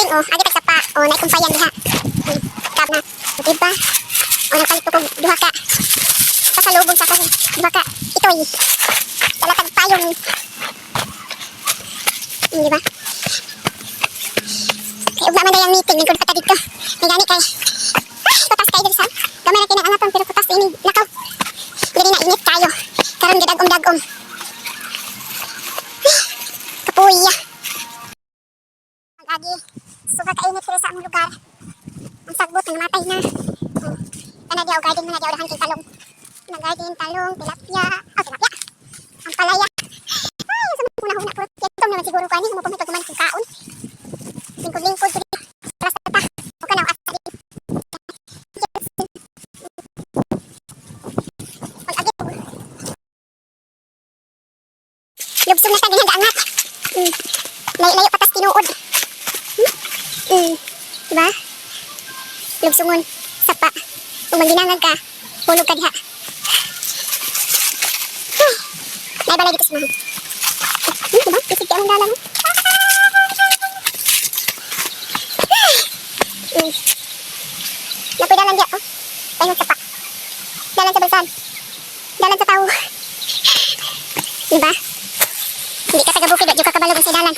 Ning oh, agi tag sapa. Oh, nay kumpayan diha. Kap na. Diba? Oh, nagpalit ko duha ka. Pasalubong sa kasi duha ka. Itoy. Talatag payon. Diba? Kaya ugma man dayang meeting, lingkod pa ta dito. May gani kay. Ay, kutas kayo dito sa. Gamay na kinanganaton pero kutas ini lakaw. Dili na init kayo. Karon gidagom-dagom. Kapuya. Agi, suka kainit pero sa among lugar. Ang sagbot ng matay na. Kana diaw garden man diaw dahan kay talong. Garden talong, tilapia, tilapia. Ang palaya. Ay, sa mga huna-huna puro ketong naman siguro kani mo pamito man kung kaon. Lingkod-lingkod diri. Rasta. O kana asa din. Agi. Lugsog na ta ganyan gaangat. Layo patas tinuod. Diba? Lugsungon, sapa. Kung magginangag ka, hulog ka diha. Naibalay dito sa mga. Diba? Isig ka mong dalang. Napoy dalan diya, oh. Pahingot sapa. Dalan sa balsan. Dalan sa tao. Diba? Hindi ka tagabukid, wag yung kakabalo sa dalan.